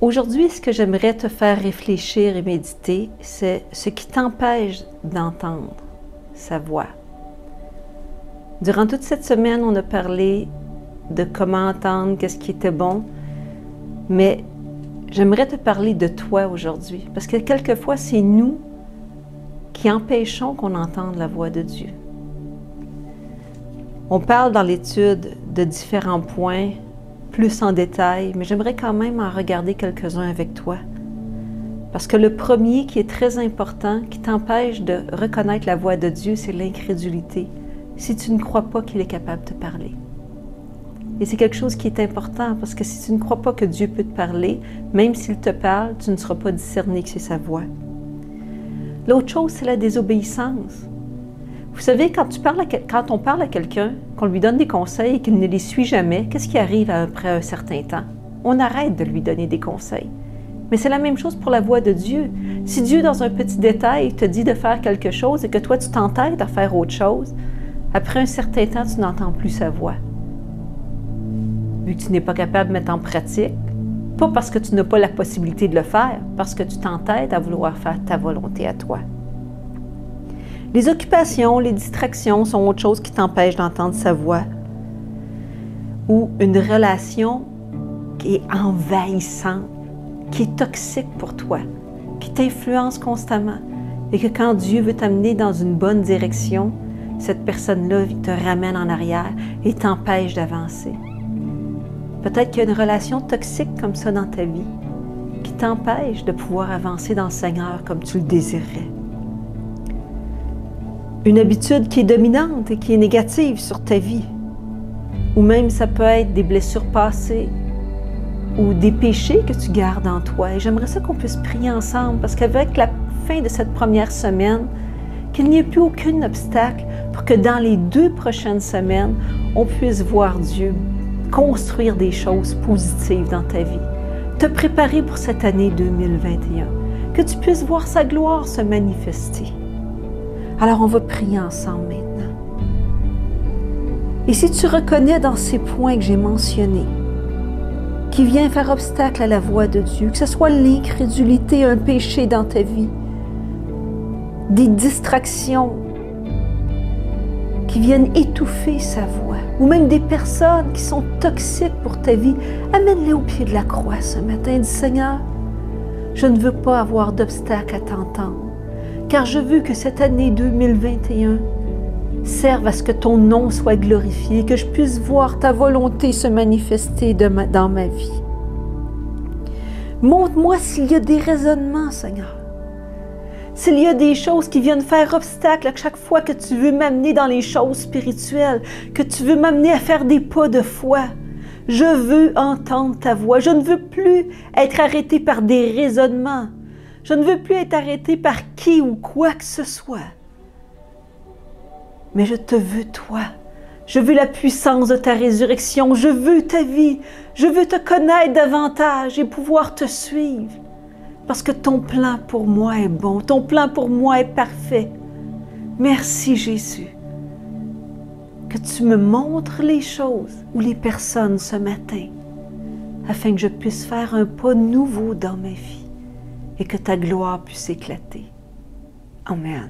Aujourd'hui, ce que j'aimerais te faire réfléchir et méditer, c'est ce qui t'empêche d'entendre sa voix. Durant toute cette semaine, on a parlé de comment entendre, qu'est-ce qui était bon, mais j'aimerais te parler de toi aujourd'hui, parce que quelquefois, c'est nous qui empêchons qu'on entende la voix de Dieu. On parle dans l'étude de différents points, plus en détail, mais j'aimerais quand même en regarder quelques-uns avec toi. Parce que le premier qui est très important, qui t'empêche de reconnaître la voix de Dieu, c'est l'incrédulité, si tu ne crois pas qu'il est capable de te parler. Et c'est quelque chose qui est important, parce que si tu ne crois pas que Dieu peut te parler, même s'il te parle, tu ne seras pas discerné que c'est sa voix. L'autre chose, c'est la désobéissance. Vous savez, quand on parle à quelqu'un, qu'on lui donne des conseils et qu'il ne les suit jamais, qu'est-ce qui arrive après un certain temps? On arrête de lui donner des conseils. Mais c'est la même chose pour la voix de Dieu. Si Dieu, dans un petit détail, te dit de faire quelque chose et que toi, tu t'entêtes à faire autre chose, après un certain temps, tu n'entends plus sa voix. Vu que tu n'es pas capable de mettre en pratique, pas parce que tu n'as pas la possibilité de le faire, parce que tu t'entêtes à vouloir faire ta volonté à toi. Les occupations, les distractions sont autre chose qui t'empêchent d'entendre sa voix. Ou une relation qui est envahissante, qui est toxique pour toi, qui t'influence constamment. Et que quand Dieu veut t'amener dans une bonne direction, cette personne-là te ramène en arrière et t'empêche d'avancer. Peut-être qu'il y a une relation toxique comme ça dans ta vie qui t'empêche de pouvoir avancer dans le Seigneur comme tu le désirerais. Une habitude qui est dominante et qui est négative sur ta vie. Ou même ça peut être des blessures passées ou des péchés que tu gardes en toi. Et j'aimerais ça qu'on puisse prier ensemble parce qu'avec la fin de cette première semaine, qu'il n'y ait plus aucun obstacle pour que dans les 2 prochaines semaines, on puisse voir Dieu construire des choses positives dans ta vie. Te préparer pour cette année 2021. Que tu puisses voir sa gloire se manifester. Alors, on va prier ensemble maintenant. Et si tu reconnais dans ces points que j'ai mentionnés, qui vient faire obstacle à la voix de Dieu, que ce soit l'incrédulité, un péché dans ta vie, des distractions qui viennent étouffer sa voix, ou même des personnes qui sont toxiques pour ta vie, amène-les au pied de la croix ce matin. Dis, Seigneur, je ne veux pas avoir d'obstacle à t'entendre. Car je veux que cette année 2021 serve à ce que ton nom soit glorifié, que je puisse voir ta volonté se manifester dans ma vie. Montre-moi s'il y a des raisonnements, Seigneur. S'il y a des choses qui viennent faire obstacle à chaque fois que tu veux m'amener dans les choses spirituelles, que tu veux m'amener à faire des pas de foi. Je veux entendre ta voix. Je ne veux plus être arrêté par des raisonnements. Je ne veux plus être arrêté par qui ou quoi que ce soit. Mais je te veux toi. Je veux la puissance de ta résurrection. Je veux ta vie. Je veux te connaître davantage et pouvoir te suivre. Parce que ton plan pour moi est bon. Ton plan pour moi est parfait. Merci Jésus. Que tu me montres les choses ou les personnes ce matin afin que je puisse faire un pas nouveau dans ma vie. Et que ta gloire puisse éclater. Amen.